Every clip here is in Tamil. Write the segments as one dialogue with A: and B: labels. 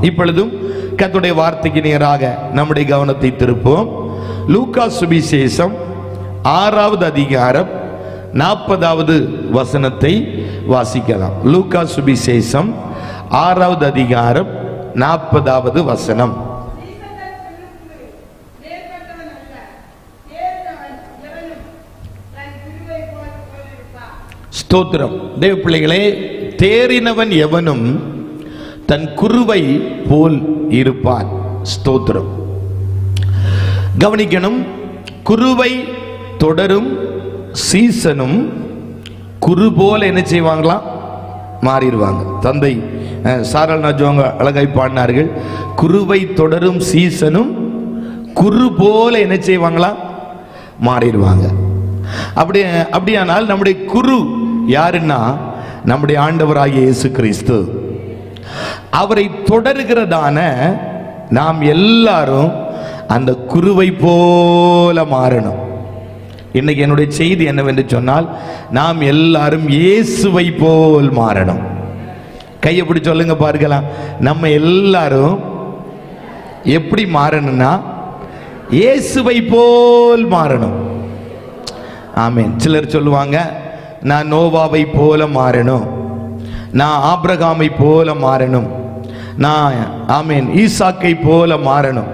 A: இப்பொழுதும் கர்த்தருடைய வார்த்தைக்கு நேராக நம்முடைய கவனத்தை திருப்போம். லூக்கா சுவிசேஷம் 6வது அதிகாரம் 40வது வசனத்தை வாசிக்கலாம். லூக்கா சுவிசேஷம் 6வது அதிகாரம் 40வது வசனம். ஸ்தோத்திரம். தேவ பிள்ளைகளே, தேறினவன் எவனும் தன் குருவை போல் இருப்பான். ஸ்தோத்திரம். கவனிக்கணும், குருவை தொடரும் சீசனும் குரு போல என்ன செய்வாங்களா? மாறிடுவாங்க. தந்தை சாரல் நாஜவங்க அழகாய் பாடினார்கள், குருவை தொடரும் சீசனும் குரு போல என்ன செய்வாங்களா? மாறிடுவாங்க. அப்படியானால் நம்முடைய குரு யாருன்னா நம்முடைய ஆண்டவராகிய இயேசு கிறிஸ்து. அவரை தொடர்கிறதான நாம் எல்லாரும் அந்த குருவை போல மாறணும். இன்னைக்கு என்னுடைய செய்தி என்னவென்று சொன்னால், நாம் எல்லாரும் இயேசுவை போல் மாறணும். கையை பிடிச்சு சொல்லுங்க பார்க்கலாம். நம்ம எல்லாரும் எப்படி மாறணும்னா இயேசுவை போல் மாறணும். ஆமென். சிலர் சொல்லுவாங்க, நான் நோவாவை போல மாறணும், நான் ஆபிரகாமை போல மாறணும், நான் ஆமென் ஈசாக்கை போல மாறணும்,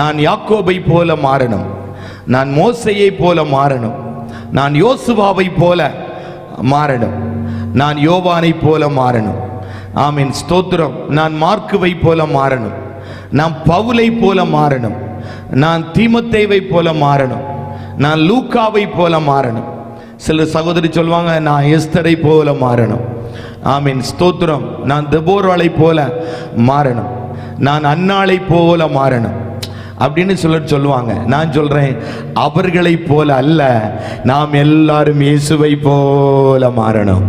A: நான் யாக்கோபை போல மாறணும், நான் மோசையை போல மாறணும், நான் யோசுவாவை போல மாறணும், நான் யோவானை போல மாறணும். ஆமென். ஸ்தோத்திரம். நான் மார்க்குவை போல மாறணும், நான் பவுலை போல மாறணும், நான் தீமோத்தேயுவை போல மாறணும், நான் லூக்காவை போல மாறணும். சில சகோதரி சொல்வாங்க, நான் எஸ்தரை போல மாறணும். ஆமென். ஸ்தோத்திரம். நான் தெபோராளை போல மாறணும், நான் அன்னாளை போல மாறணும் அப்படின்னு சொல்லுவாங்க. நான் சொல்றேன், அவர்களை போல அல்ல, நாம் எல்லாரும் இயேசுவை போல மாறணும்.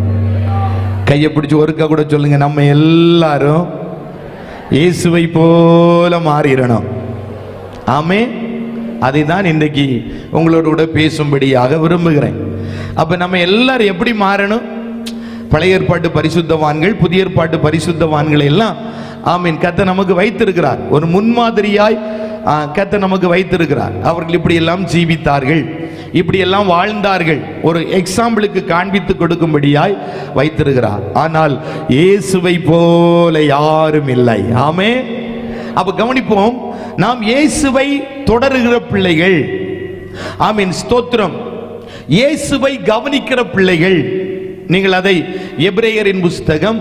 A: கையை பிடிச்சு ஒருக்க கூட சொல்லுங்க, நம்ம எல்லாரும் இயேசுவை போல மாறிடணும். ஆமே. அதை தான் இன்றைக்கு உங்களோட கூட பேசும்படியாக விரும்புகிறேன். அப்ப நம்ம எல்லாரும் எப்படி மாறணும்? பழைய ஏற்பாட்டு பரிசுத்தவான்கள், புதிய ஏற்பாட்டு பரிசுத்தவான்கள் எல்லாம் ஆமீன் கர்த்தர் நமக்கு வைத்திருக்கிறார். ஒரு முன்மாதிரியாய் கர்த்தர் நமக்கு வைத்திருக்கிறார். அவர்கள் இப்படி எல்லாம் ஜீவித்தார்கள், இப்படி எல்லாம் வாழ்ந்தார்கள், ஒரு எக்ஸாம்பிளுக்கு காண்பித்து கொடுக்கும்படியாய் வைத்திருக்கிறார். ஆனால் இயேசுவை போல யாரும் இல்லை. ஆமே. அப்ப கவனிப்போம், நாம் இயேசுவை தொடருகிற பிள்ளைகள். ஆமீன். ஸ்தோத்திரம். இயேசுவை கவனிக்கிற பிள்ளைகள். நீங்கள் அதை எபிரேயரின் புஸ்தகம்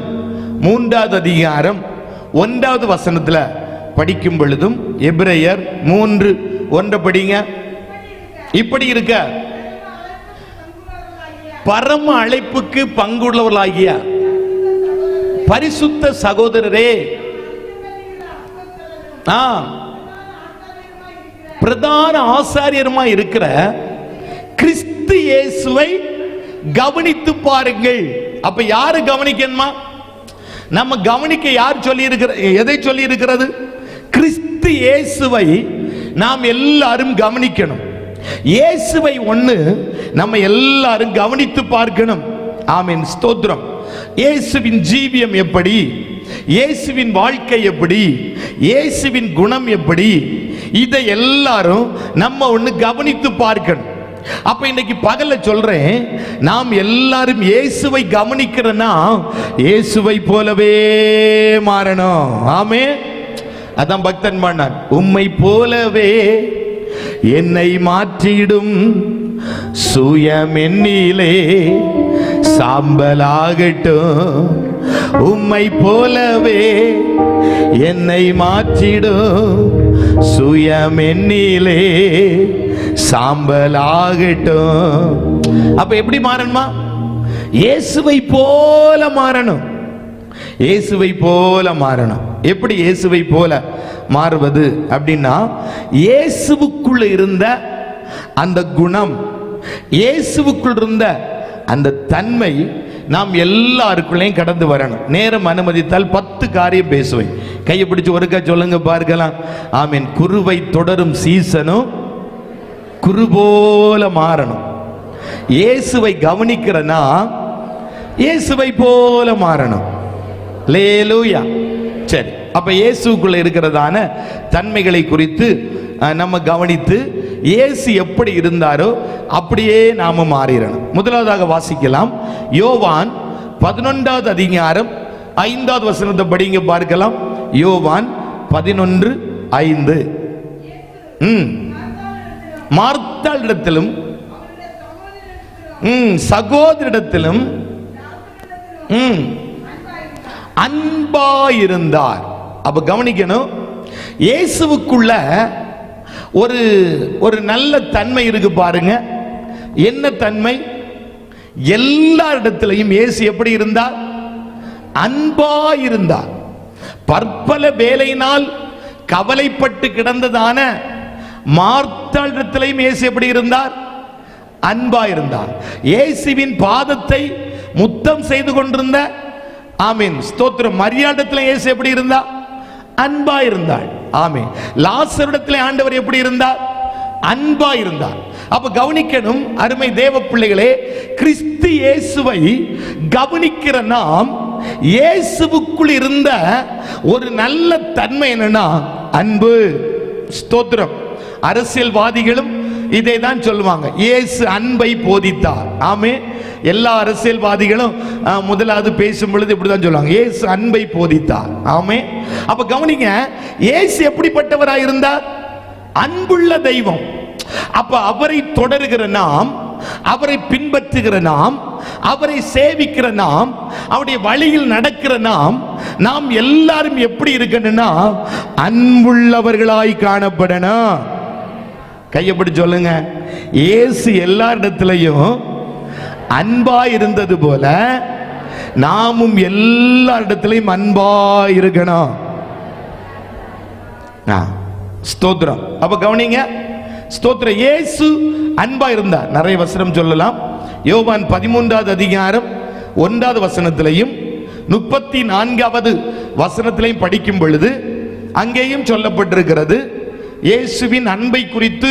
A: 3வது அதிகாரம் 1வது வசனத்துல படிக்கும் பொழுதும், எபிரேயர் 3:1 படிங்க. இப்படி இருக்க பரம அழைப்புக்கு பங்குள்ளவர்களாகிய பரிசுத்த சகோதரரே, பிரதான ஆசாரியருமாய் இருக்கிற கிறிஸ்து இயேசுவை கவனித்து பாருங்கள். அப்ப யாரு கவனிக்கணுமா? நம்ம கவனிக்க யார் சொல்லி இருக்கிற, எதை சொல்லி இருக்கிறது? கிறிஸ்து இயேசுவை நாம் எல்லாரும் கவனிக்கணும். இயேசுவை ஒண்ணு நம்ம எல்லாரும் கவனித்து பார்க்கணும். ஆமென். ஸ்தோத்திரம். இயேசுவின் ஜீவியம் எப்படி, இயேசுவின் வாழ்க்கை எப்படி, இயேசுவின் குணம் எப்படி, இதை எல்லாரும் நம்ம ஒண்ணு கவனித்து பார்க்கணும். அப்ப இன்னைக்கு பகல்ல சொல்றேன், நாம் எல்லாரும் இயேசுவை கவனிக்கிறனா இயேசுவை போலவே மாறணும். ஆமே. அதான் பக்தன் பண்ணான், உம்மை போலவே என்னை மாற்றிடும் சுயமென்னிலே சாம்பலாகட்டும், உம்மை போலவே என்னை மாற்றிடும் சுயமென்னிலே சாம்பலாகட்டும். அப்ப எப்படி மாறணுமா? இயேசுவை போல மாறணும். இயேசுவை போல மாறணும். எப்படி இயேசுவை போல மாறுவது அப்படின்னா, இயேசுவுக்குள்ள இருந்த அந்த குணம், இயேசுவுக்குள் இருந்த அந்த தன்மை நாம் எல்லாருக்குள்ளேயும் கடந்து வரணும். நேரம் அனுமதித்தால் 10 காரியம் பேசுவேன். கையை பிடிச்சு ஒருக்கா சொல்லுங்க பார்க்கலாம். ஆமீன். குருவை தொடரும் சீசனும் குரு போல மாறணும். இயேசுவை கவனிக்கிறனா இயேசுவை போல மாறணும். அல்லேலூயா. சரி, அப்ப இயேசுக்குள்ள இருக்கிறதான தன்மைகளை குறித்து நம்ம கவனித்து இயேசு எப்படி இருந்தாரோ அப்படியே நாம மாறிடணும். முதலாவதாக வாசிக்கலாம். யோவான் 11வது அதிகாரம் 5வது வசனத்தை படிங்க பார்க்கலாம். யோவான் 11:5. மார்த்தாளிடத்திலும் சகோதரிடத்திலும் அன்பாயிருந்தார். அப்ப கவனிக்கணும், இயேசுவுக்குள்ள ஒரு நல்ல தன்மை இருக்கு பாருங்க. என்ன தன்மை? எல்லா இடத்திலையும் இயேசு எப்படி இருந்தார்? அன்பாயிருந்தார். பற்பல வேலையினால் கவலைப்பட்டு கிடந்ததான மார்த்தாளிடத்திலையும் இயேசு எப்படி இருந்தார்? அன்பாயிருந்தார். இயேசுவின் பாதத்தை முத்தம் செய்து கொண்டிருந்த ஆமீன் ஸ்தோத்திரம் மரியாதத்தில் இயேசு எப்படி இருந்தா? அன்பா இருந்தாள். ஆமீன். லாசரிடத்தில் ஆண்டவர் எப்படி இருந்தார்? அன்பா இருந்தார். அப்ப கவனிக்கணும் அருமை தேவ பிள்ளைகளே, கிறிஸ்து இயேசுவை கவனிக்கிற நாம் இயேசுவுக்குள் இருந்த ஒரு நல்ல தன்மை என்னன்னா அன்பு. ஸ்தோத்திரம். அரசியல்வாதிகளும் இதை தான் சொல்லுவாங்க, இயேசு அன்பை போதித்தார். ஆமே. எல்லா அரசியல்வாதிகளும் முதலாவது பேசும் பொழுது இப்படிதான் சொல்லுவாங்க, இயேசு அன்பை போதித்தார். ஆமே. அப்ப கவனிங்க, இயேசு எப்படிப்பட்டவராய் இருந்தார்? அன்புள்ள தெய்வம். அப்ப அவரை தொடருகிற நாம், அவரை பின்பற்றுகிற நாம், அவரை சேவிக்கிற நாம், அவருடைய வழியில் நடக்கிற நாம் எல்லாரும் எப்படி இருக்கணும்னா அன்புள்ளவர்களாய் காணப்படணும். கையப்படி சொல்லுங்க, இயேசு எல்லா இடத்திலையும் அன்பா இருந்தது போல நாமும் எல்லா இடத்திலையும் அன்பா இருக்கணும். ஸ்தோத்திரம். அப்ப கவனிங்க, ஸ்தோத்திரம். இயேசு அன்பா இருந்தார். நிறைய வசனம் சொல்லலாம். யோவான் 13வது அதிகாரம் 1வது வசனத்திலையும் 34வது வசனத்திலையும் படிக்கும் பொழுது அங்கேயும் சொல்லப்பட்டிருக்கிறது. இயேசுவின் அன்பை குறித்து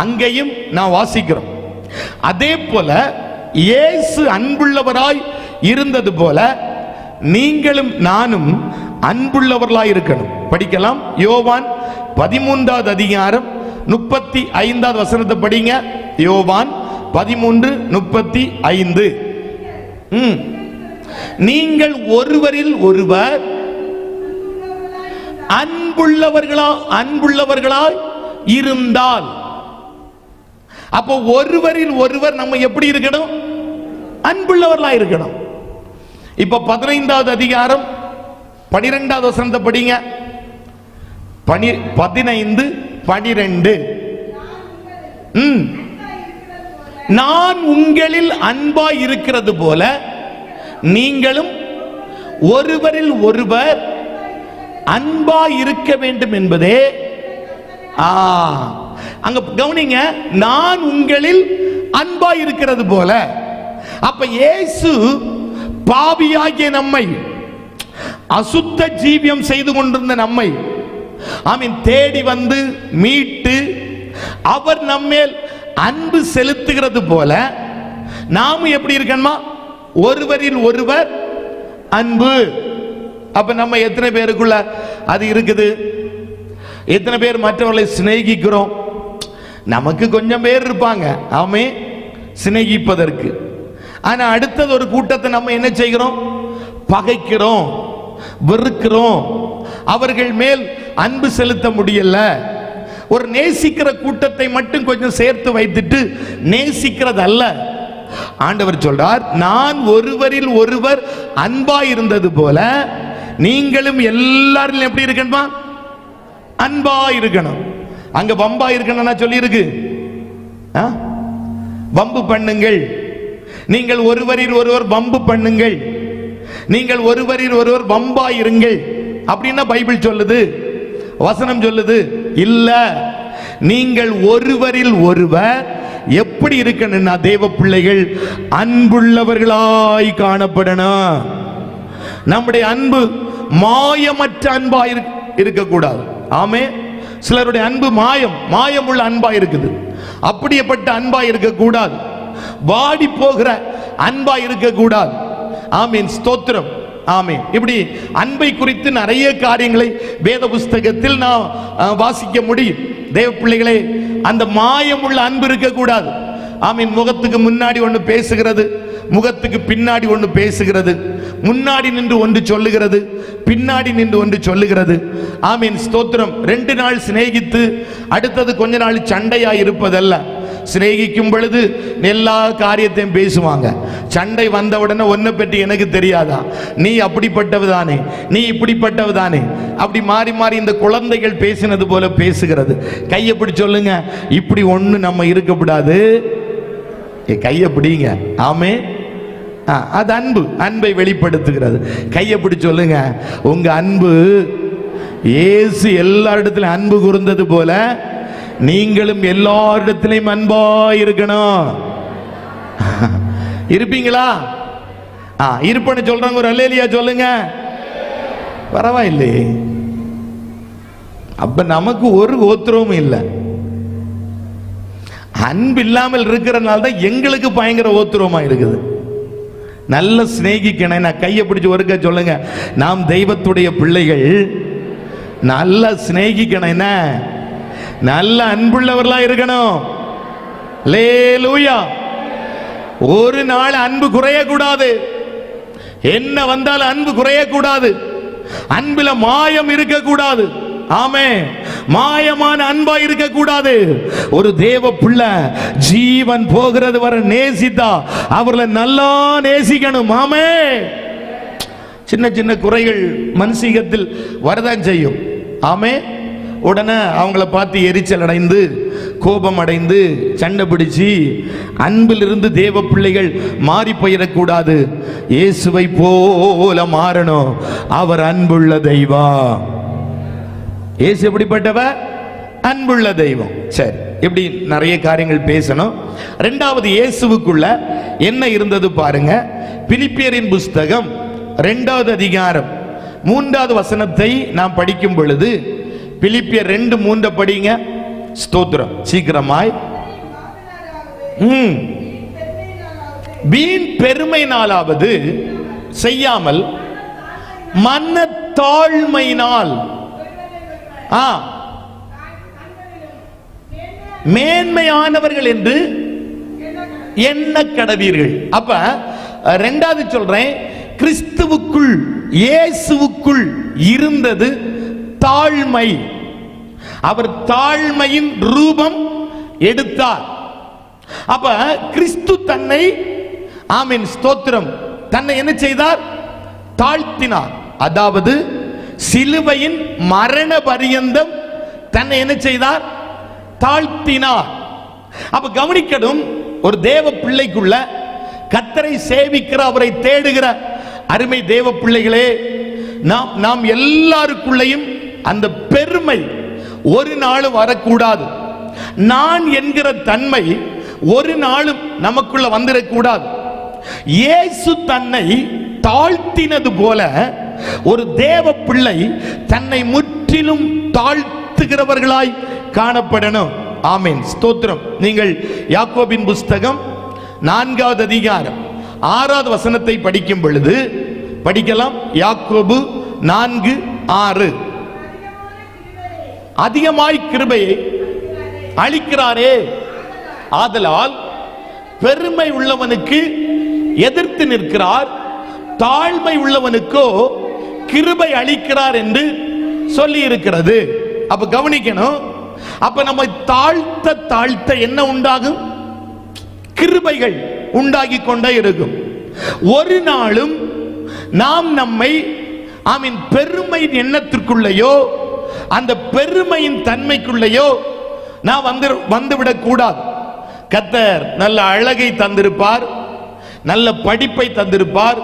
A: அங்கேயும் நான் வாசிக்கிறோம். அதே போல இயேசு அன்புள்ளவராய் இருந்தது போல நீங்களும் நானும் அன்புள்ளவர்களாய் இருக்கணும். படிக்கலாம். யோவான் 13வது அதிகாரம் 35வது வசனத்தை படிங்க. யோவான் 13:35. நீங்கள் ஒருவரில் ஒருவர் அன்புள்ளவர்களாய் இருந்தால், அப்போ ஒருவரில் ஒருவர் நம்ம எப்படி இருக்கணும்? அன்புள்ளவர்களாய் இருக்கணும். இப்ப 15வது அதிகாரம் 12வது வசனத்தை படிங்க. 15:12. நான் உங்களில் அன்பாய் இருக்கிறது போல நீங்களும் ஒருவரில் ஒருவர் அன்பாய் இருக்க வேண்டும் என்பதே. அங்க கவனிங்க, நான் உங்களில் அன்பாய் இருக்கிறது போல. அப்ப இயேசு பாவியாகிய நம்மை, அசுத்த ஜீவியம் செய்து கொண்டிருந்த நம்மை தேடி வந்து மீட்டு அவர் நம்மேல் அன்பு செலுத்துகிறது போல நாம எப்படி இருக்கணுமா? ஒருவரில் ஒருவர் அன்பு. அப்ப நம்ம எத்தனை பேருக்குள்ள அது இருக்குது? எத்தனை பேர் மற்றவர்களை சிநேகிக்கிறோம்? நமக்கு கொஞ்சம் பேர் இருப்பாங்க, ஆமே, சிநேகிப்பதற்கு. ஆனா அடுத்தது ஒரு கூட்டத்தை நம்ம என்ன செய்கிறோம்? பகைக்கிறோம், வெறுக்கிறோம், அவர்கள் மேல் அன்பு செலுத்த முடியல. ஒரு நேசிக்கிற கூட்டத்தை மட்டும் கொஞ்சம் சேர்த்து வைத்துட்டு நேசிக்கிறது அல்ல. ஆண்டவர் சொல்றார், நான் ஒருவரில் ஒருவர் அன்பாய் இருந்தது போல நீங்களும் எல்லாரும் எப்படி இருக்கணுமா? அன்பா இருக்கணும். அங்க வம்பா இருக்கணும் சொல்லி இருக்கு. வம்பு பண்ணுங்கள், நீங்கள் ஒருவரில் ஒருவர் வம்பு பண்ணுங்கள், நீங்கள் ஒருவரில் ஒருவர் வம்பா இருங்கள் அப்படின்னா பைபிள் சொல்லுது, வசனம் சொல்லுது இல்ல. நீங்கள் ஒருவரில் ஒருவர் எப்படி இருக்கணும்னா தேவ பிள்ளைகள் அன்புள்ளவர்களாய் காணப்படணும். நம்முடைய அன்பு மாயமற்ற அன்பா இருக்கக்கூடாது. ஆமே. சிலருடைய அன்பு மாயம் உள்ள அன்பா இருக்குது. அப்படிப்பட்ட அன்பா இருக்கக்கூடாது. வாடி போகிற அன்பா இருக்கக்கூடாது. ஆமீன். ஸ்தோத்திரம். ஆமென். இப்படி அன்பை குறித்து நிறைய காரியங்களை வேத புஸ்தகத்தில் நாம் வாசிக்க முடியும். தேவ பிள்ளைகளே, அந்த மாயமுள்ள அன்பு இருக்கக்கூடாது. ஆமீன். முகத்துக்கு முன்னாடி ஒன்று பேசுகிறது, முகத்துக்கு பின்னாடி ஒன்று பேசுகிறது, முன்னாடி நின்று ஒன்று சொல்லுகிறது, பின்னாடி நின்று ஒன்று சொல்லுகிறது. ஆமீன், ஸ்தோத்திரம். 2 நாள் சிநேகித்து அடுத்தது கொஞ்ச நாள் சண்டையா இருப்பதல்ல. சிநேகிக்கும் பொழுது எல்லா காரியத்தையும் பேசுவாங்க. சண்டை வந்தவுடனே ஒன்றை பற்றி எனக்கு தெரியாதா, நீ அப்படிப்பட்டவதானே, நீ இப்படிப்பட்டவதானே, அப்படி மாறி மாறி இந்த குழந்தைகள் பேசினது போல பேசுகிறது. கையை பிடி சொல்லுங்க, இப்படி ஒன்று நம்ம இருக்கக்கூடாது. கையை பிடிங்க. ஆமே, அது அன்பு, அன்பை வெளிப்படுத்துகிறது. கையை பிடி சொல்லுங்க, உங்க அன்பு இயேசு எல்லா இடத்திலும் அன்பு கூர்ந்தது போல நீங்களும் எல்லா இடத்திலையும் அன்பா இருக்கணும். இருப்பீங்களா? இருப்பேன்னு சொல்றாங்க, ஒரு அல்லேலியா சொல்லுங்க. பரவாயில்லை. அப்ப நமக்கு ஒரு கோத்திரமும் இல்லை. அன்பு இல்லாமல் இருக்கிறனால தான் எங்களுக்கு பயங்கர ஓத்திரமா இருக்குது. நல்ல சிநேகிக்கணும். நான் கையை பிடிச்சு ஒருக்க சொல்லுங்க, நாம் தெய்வத்துடைய பிள்ளைகள். நல்ல சிநேகிக்கணும், நல்ல அன்புள்ளவர்களா இருக்கணும். அல்லேலூயா. ஒரு நாள் அன்பு குறையக்கூடாது. என்ன வந்தாலும் அன்பு குறையக்கூடாது. அன்புல மாயம் இருக்கக்கூடாது. ஆமே, மாயமான அன்பா இருக்க கூடாது. ஒரு தேவ பிள்ளை ஜீவன் போகிறது வரை நேசித்தா அவர்களை நல்லா நேசிக்கணும். ஆமே, சின்ன சின்ன குறைகள் மனுஷீகத்தில் வரதான் செய்யும். ஆமே, உடனே அவங்கள பார்த்து எரிச்சல் அடைந்து கோபம் அடைந்து சண்டை பிடிச்சு அன்பிலிருந்து தேவ பிள்ளைகள் மாறி போயிடக்கூடாது. இயேசுவை போல மாறணும். அவர் அன்புள்ள தெய்வம். இயேசு எப்படிப்பட்டவர்? அன்புள்ள தெய்வம். சரி, இப்படி நிறைய காரியங்கள் பேசணும். 2வது இயேசுவுக்குள்ள என்ன இருந்தது பாருங்க. பிலிப்பியரின் புஸ்தகம் 2வது அதிகாரம் 3வது வசனத்தை நாம் படிக்கும் பொழுது, பிலிப்பியர் 2:3 படிங்க. ஸ்தோத்திரம். சீக்கிரமாய். வீண் பெருமையினாலாவது செய்யாமல் மனத்தாழ்மையினால் மேன்மையானவர்கள் என்று என்ன கடவீர்கள். அப்ப 2வது சொல்றேன், கிறிஸ்துவுக்குள் இயேசுவுக்குள் இருந்தது தாழ்மை. அவர் தாழ்மையின் ரூபம் எடுத்தார். அப்ப கிறிஸ்து தன்னை, ஆமென், ஸ்தோத்திரம், தன்னை என்ன செய்தார்? தாழ்த்தினார். அதாவது சிலுவையின் மரண பரியந்தம் தன்னை என்ன செய்தார்? தாழ்த்தினார். அப்ப கவனிக்கணும், ஒரு தேவ பிள்ளைக்குள்ள, கர்த்தரை சேவிக்கிற, அவரை தேடுகிற அருமை தேவ பிள்ளைகளே, நாம் எல்லாருக்குள்ளேயும் அந்த பெருமை ஒரு நாளும் வரக்கூடாது. நான் என்கிற தன்மை ஒரு நாளும் நமக்குள்ள வந்துடக்கூடாது. இயேசு தன்னை தாழ்த்தினது போல ஒரு தேவ பிள்ளை தன்னை முற்றிலும் தாழ்த்துகிறவர்களாய் காணப்படணும். ஆமென், ஸ்தோத்திரம். நீங்கள் யாக்கோபின் புஸ்தகம் 4வது அதிகாரம் 6வது வசனத்தை படிக்கும் பொழுது படிக்கலாம். யாக்கோபு 4:6. அதிகமாய் கிருபையை அளிக்கிறாரே, ஆதலால் பெருமை உள்ளவனுக்கு எதிர்த்து நிற்கிறார், தாழ்மை உள்ளவனுக்கோ கிருபை அளிக்கிறார் என்று சொல்லி இருக்கிறது. அப்ப கவனிக்கணும். அப்ப நம்ம தாழ்த்த தாழ்த்த என்ன உண்டாகும்? கிருபைகள் உண்டாகி கொண்டே இருக்கும். ஒரு நாளும் நாம் நம்மை, ஆமீன், பெருமை எண்ணத்திற்குள்ளேயோ அந்த பெருமையின் தன்மைக்குள்ளேயோ நான் வந்துவிடக் கூடாது. கர்த்தர் நல்ல அழகை தந்திருப்பார், நல்ல படிப்பை தந்திருப்பார்,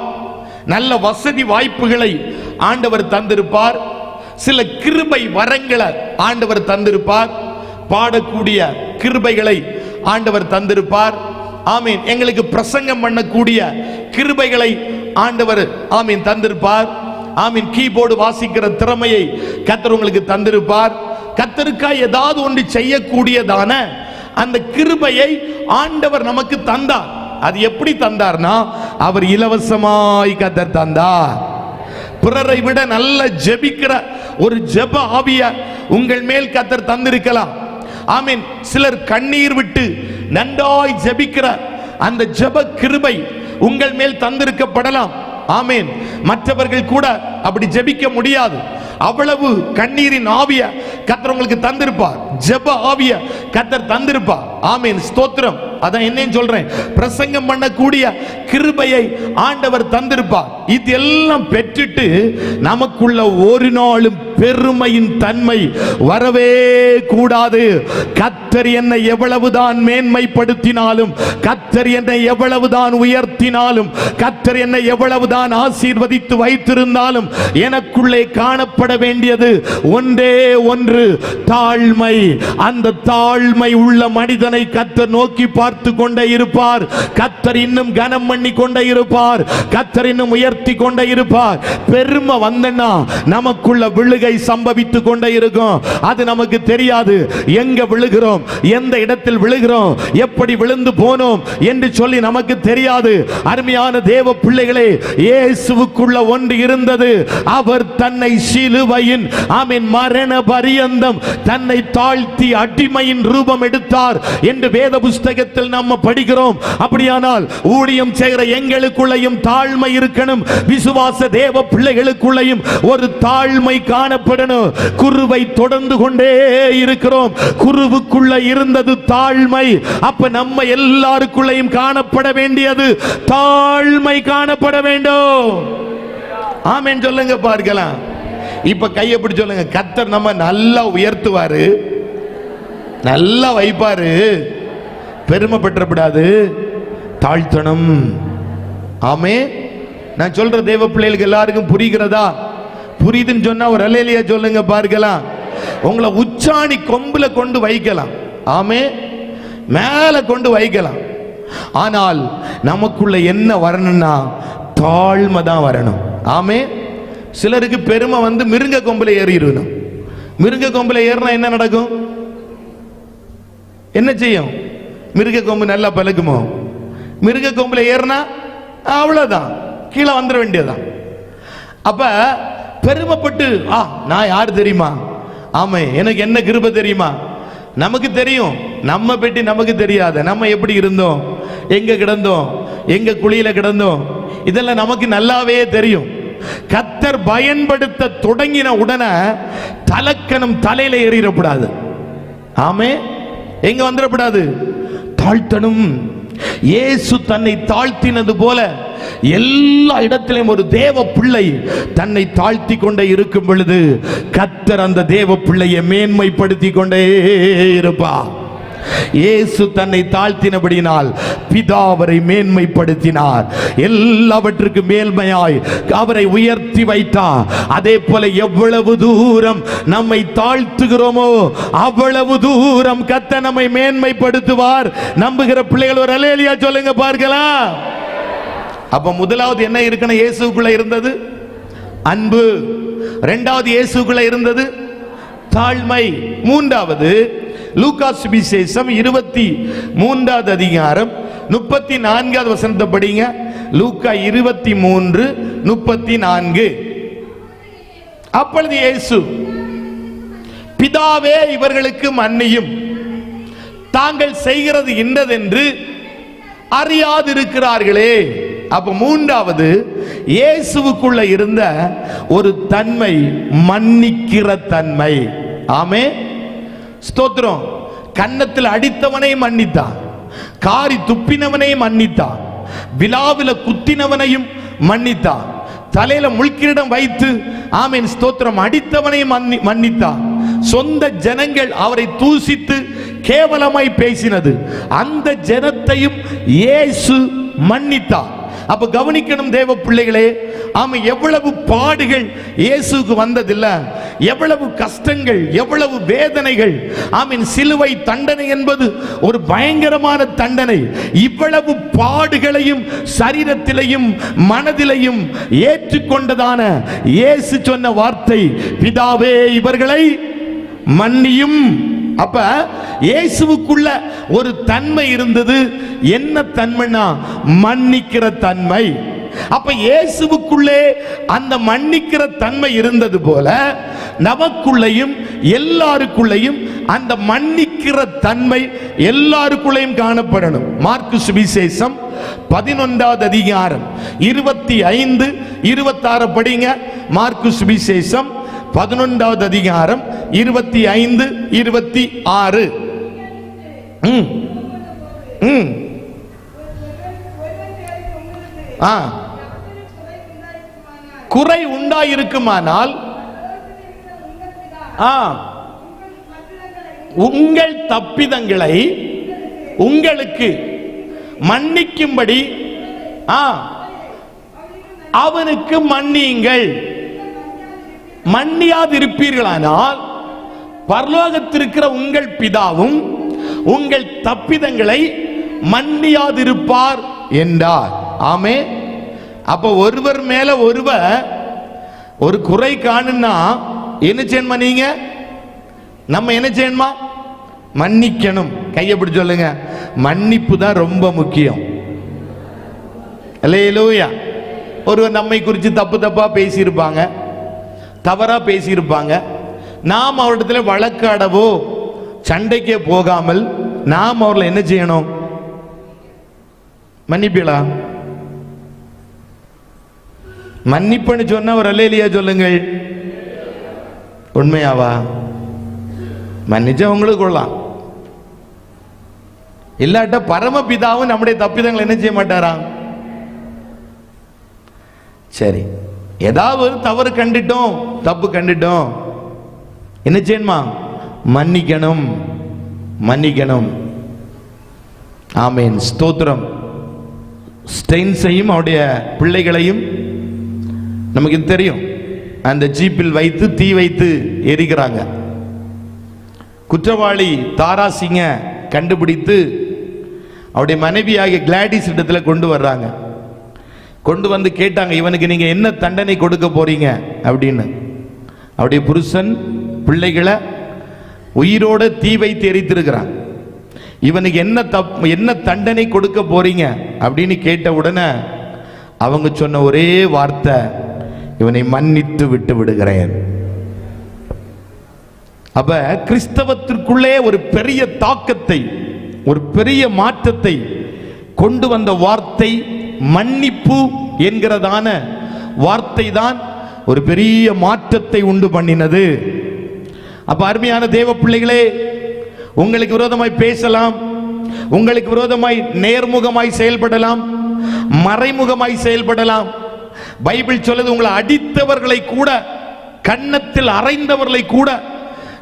A: நல்ல வசதி வாய்ப்புகளை ஆண்டவர் தந்திருப்பார், சில கிருபை வரங்களை ஆண்டவர் தந்திருப்பார், பாடக்கூடிய கிருபைகளை ஆண்டவர் தந்திருப்பார். ஆமீன். எங்களுக்கு பிரசங்கம் பண்ணக்கூடிய கிருபைகளை ஆண்டவர், ஆமீன், தந்திருப்பார். ஆமீன். கீபோர்டு வாசிக்கிற திறமையை கர்த்தர் உங்களுக்கு தந்திருப்பார். கர்த்தருக்காய் ஏதாவது ஒன்று செய்யக்கூடியதான அந்த கிருபையை ஆண்டவர் நமக்கு தந்தார். அது எப்படி தந்தார்னா, அவர் இலவசமாய் கர்த்தர் தந்தார். பிறரை விட நல்ல ஜெபிக்கிற ஒரு ஜெப ஆவிய உங்கள் மேல் கர்த்தர் தந்திருக்கலாம். ஆமென். சிலர் கண்ணீர் விட்டு நன்றாய் ஜெபிக்கிற அந்த ஜெப கிருபை உங்கள் மேல் தந்திருக்கப்படலாம். ஆமென். மற்றவர்கள் கூட அப்படி ஜெபிக்க முடியாது. அவ்வளவு கண்ணீரின் ஆவிய கர்த்தர் உங்களுக்கு தந்திருப்பார். ஜெப ஆவிய கர்த்தர் தந்திருப்பார். ஆமென். ஸ்தோத்திரம். அதான் என்னன்னு சொல்றேன், பிரசங்கம் பண்ணக்கூடிய கிருபையை ஆண்டவர் தந்திருப்பார். இதெல்லாம் பெற்றுட்டு நமக்குள்ள ஒரு நாளும் பெருமையின் தன்மை வரவே கூடாது. கர்த்தர் என்னை எவ்வளவுதான் மேன்மைப்படுத்தினாலும், கர்த்தர் என்னை எவ்வளவுதான் உயர்த்தினாலும், கர்த்தர் என்னை எவ்வளவுதான் ஆசீர்வதித்து வைத்திருந்தாலும் எனக்குள்ளே காணப்பட வேண்டியது ஒன்றே ஒன்று, தாழ்மை. அந்த தாழ்மை உள்ள மனிதனை கர்த்தர் நோக்கி பார்த்து கொண்டே இருப்பார். கர்த்தர் இன்னும் கனம் பண்ணி கொண்டே இருப்பார். கர்த்தர் இன்னும் உயர்த்தி கொண்டே இருப்பார். பெருமை வந்தனா நமக்குள்ள விழுகை சம்பவித்துக் கொண்டே இருக்கும். அது நமக்கு தெரியாது. எங்க விழுகிறோம், எந்த இடத்தில் விழுகிறோம், எப்படி விழுந்து போனோம் என்று சொல்லி நமக்கு தெரியாது. அருமையான தேவ பிள்ளைகளே, இயேசுவுக்குள்ள ஒன்று இருந்தது. அவர் தன்னை சிலுவையின் ஆமென் மரண பரியந்தம் தன்னை தாழ்த்தி அடிமையின் ரூபம் எடுத்தார் என்று வேத புஸ்தகத்தில் நம்ம படிக்கிறோம். அப்படியானால் ஊழியம் செய்கிற எங்களுக்குள்ளையும் தாழ்மை இருக்கணும். விசுவாச தேவ பிள்ளைகளுக்குள்ளையும் ஒரு தாழ்மை காணப்படணும். குருவை தொடர்ந்து கொண்டே இருக்கிறோம். குருவுக்குள்ள இருந்தது தாழ்மை. அப்ப நம்ம எல்லாருக்குள்ளையும் காணப்பட வேண்டியது தாழ்மை காணப்பட வேண்டும். ஆமென் சொல்லுங்க பார்க்கலாம். இப்ப கையை பிடிச்சு சொல்லுங்க, கர்த்தர் நம்ம நல்லா உயர்த்துவாரு, நல்லா வைப்பாரு. பெருமை பெற்றப்படாது, தாழ்த்தணும். ஆமே. நான் சொல்ற தேவ பிள்ளைகளுக்கு எல்லாருக்கும் புரிகிறதா? புரியுதுன்னு சொன்னா ஒரு அல்லேலூயா சொல்லுங்க பார்க்கலாம். உங்களை உச்சாணி கொம்புல கொண்டு வைக்கலாம். ஆமே. மேல கொண்டு வைக்கலாம். ஆனால் நமக்குள்ள என்ன வரணும்னா தாழ்மை தான் வரணும். ஆமே. சிலருக்கு பெருமை வந்து மிருங்க கொம்புல ஏறிடணும். மிருங்க கொம்புல ஏறினா என்ன நடக்கும்? என்ன செய்யும்? மிருக கொம்பு நல்லா பழகுமோ? மிருக கொம்புல ஏறினா அவ்வளவுதான், கீழே வந்துட வேண்டியதான். அப்ப பெருமைப்பட்டு நான் யார் தெரியுமா, ஆமா எனக்கு என்ன கிருபை தெரியுமா, நமக்கு தெரியும். நம்ம பெட்டி நமக்கு தெரியாத நம்ம எப்படி இருந்தோம், எங்க கிடந்தோம், எங்க குழியில கிடந்தோம், இதெல்லாம் நமக்கு நல்லாவே தெரியும். கர்த்தர் பயன்படுத்த தொடங்கின உடனே தலக்கணம் தலையில ஏறிடக்கூடாது. ஆமே. எங்க வந்துடக்கூடாது? தாழ்த்தணும். இயேசு தன்னை தாழ்த்தினது போல எல்லா இடத்திலும் ஒரு தேவ பிள்ளை தன்னை தாழ்த்தி கொண்டே இருக்கும் பொழுது கர்த்தர் அந்த தேவ பிள்ளையை மேன்மைப்படுத்தி கொண்டே இருப்பார். இயேசு தன்னை தாழ்த்தினபடியினால் பிதா அவரை மேன்மைப்படுத்தினார். எல்லாவற்றுக்கும் மேல்மையாய் அவரை உயர்த்தி வைத்தார். அதே போல எவ்வளவு தூரம் நம்மை தாழ்த்துகிறோமோ அவ்வளவு தூரம் கர்த்தர் நம்மை மேன்மைப்படுத்துவார். நம்புகிற பிள்ளைகள் ஒரு அல்லேலூயா சொல்லுங்க பார்க்கலாம். அப்ப முதலாவது என்ன இருக்கணும்? இயேசுக்குள்ள இருந்தது அன்பு. இரண்டாவது இயேசுக்குள்ள இருந்தது தாழ்மை. மூன்றாவது லூக்கா சுவிசேஷம் 23வது அதிகாரம் 34வது வசனத்தை படிங்க. லூக்கா 23:34. அப்பொழுது இயேசு, பிதாவே இவர்களுக்கு மன்னியும், தாங்கள் செய்கிறது இன்னதென்று அறியாதிருக்கிறார்களே. அப்ப மூன்றாவது இயேசுவுக்குள்ள இருந்த ஒரு தன்மை மன்னிக்கிற தன்மை. ஆமே. ஸ்தோத்திரம். கன்னத்தில் அடித்தவனை மன்னித்தான், காரி துப்பினவனை மன்னித்தான், விலாவில குத்தினவனையும் மன்னித்தான், தலையில முள்கிரீடம் வைத்து ஆமென் ஸ்தோத்திரம் அடித்தவனை மன்னித்தான். சொந்த ஜனங்கள் அவரை தூசித்து கேவலமாய் பேசினது அந்த ஜனத்தையும் இயேசு மன்னித்தார். அப்ப கவனிக்கணும் தேவ பிள்ளைகளே. ஆமா, எவ்வளவு பாடுகள் இயேசுக்கு வந்ததில்ல, எவ்வளவு கஷ்டங்கள், எவ்வளவு வேதனைகள். ஆமீன். சிலுவை தண்டனை என்பது ஒரு பயங்கரமான தண்டனை. இவ்வளவு பாடுகளையும் சரீரத்திலையும் மனதிலையும் ஏற்றுக்கொண்டதான இயேசு சொன்ன வார்த்தை, பிதாவே இவர்களை மன்னியும். அப்ப இயேசுவுக்குள்ள ஒரு தன்மை இருந்தது. என்ன தன்மைனா மன்னிக்கிற தன்மை. அப்ப இயேசுவுக்குள்ளே அந்த மன்னிக்கிற தன்மை இருந்தது போல நமக்குள்ளேயும் எல்லாருக்குள்ளேயும் அந்த மன்னிக்கிற தன்மை எல்லாருக்குள்ளேயும் காணப்படணும். மார்க்கு சுவிசேஷம் 11வது அதிகாரம் 25, 26 படிங்க. மார்க்கு சுவிசேஷம் 11வது அதிகாரம் 25, 26. குறை உண்டாயிருக்குமானால் உங்கள் தப்பிதங்களை உங்களுக்கு மன்னிக்கும்படி அவனுக்கு மன்னியுங்கள். மன்னியாதிருப்பீர்களானால் பரலோகத்திற்கிற உங்கள் பிதாவும் உங்கள் தப்பிதங்களை மன்னியாதிருப்பார் என்றார். ஆமே. அப்ப ஒருவர் மேல ஒருவர் ஒரு குறை காணுன்னா என்ன செய்யணுமா? நீங்க நம்ம என்ன செய்யணுமா? மன்னிக்கணும். கையை பிடிச்சு சொல்லுங்க, மன்னிப்பு தான் ரொம்ப முக்கியம். அல்லேலூயா. ஒருவர் நம்மை குறித்து தப்பு தப்பா பேசியிருப்பாங்க, தவறா பேசியிருப்பாங்க. நாம் அவரிடத்துல வழக்காடவோ சண்டைக்கே போகாமல் நாம் அவர்களை என்ன செய்யணும்? மன்னிப்பீங்களா? மன்னிப்புன்னு சொன்ன ஒரு அல்லேலூயா சொல்லுங்கள். உண்மையாவா? மன்னிச்சா உங்களுக்கு கொள்ளலாம், இல்லாட்ட பரமபிதாவும் நம்முடைய தப்பிதங்களை என்ன செய்ய மாட்டாராம். சரி, ஏதாவது ஒரு தவறு கண்டுட்டோம், தப்பு கண்டுட்டோம், என்ன செய்யணுமா? மன்னிக்கணும், மன்னிக்கணும். ஆமேன், ஸ்தோத்திரம். ஸ்டெயின்ஸையும் அவருடைய பிள்ளைகளையும் நமக்கு தெரியும், அந்த ஜீப்பில் வைத்து தீ வைத்து எரிக்கிறாங்க. குற்றவாளி தாராசிங்க கண்டுபிடித்து அவருடைய மனைவியாகிய கிளாடிஸ் இடத்துல கொண்டு வர்றாங்க. கொண்டு வந்து கேட்டாங்க, இவனுக்கு நீங்க என்ன தண்டனை கொடுக்க போறீங்க அப்படின்னு. அவருடைய புருஷன் பிள்ளைகளை உயிரோட தீ வைத்து எரித்திருக்கிறான். இவனுக்கு என்ன தண்டனை கொடுக்க போறீங்க அப்படின்னு கேட்ட உடனே அவங்க சொன்ன ஒரே வார்த்தை, இவனை மன்னித்து விட்டு விடுகிறேன். அப்ப கிறிஸ்தவத்திற்குள்ளே ஒரு பெரிய தாக்கத்தை, ஒரு பெரிய மாற்றத்தை கொண்டு வந்த வார்த்தை மன்னிப்பு என்கிறதான வார்த்தை தான் ஒரு பெரிய மாற்றத்தை உண்டு பண்ணினது. அப்ப அருமையான தேவ பிள்ளைகளே, உங்களுக்கு விரோதமாய் பேசலாம், உங்களுக்கு விரோதமாய் நேர்முகமாய் செயல்படலாம், மறைமுகமாய் செயல்படலாம். பைபிள் சொல்லுது, உங்களை அடித்தவர்களை கூட, கன்னத்தில் அறைந்தவர்களை கூட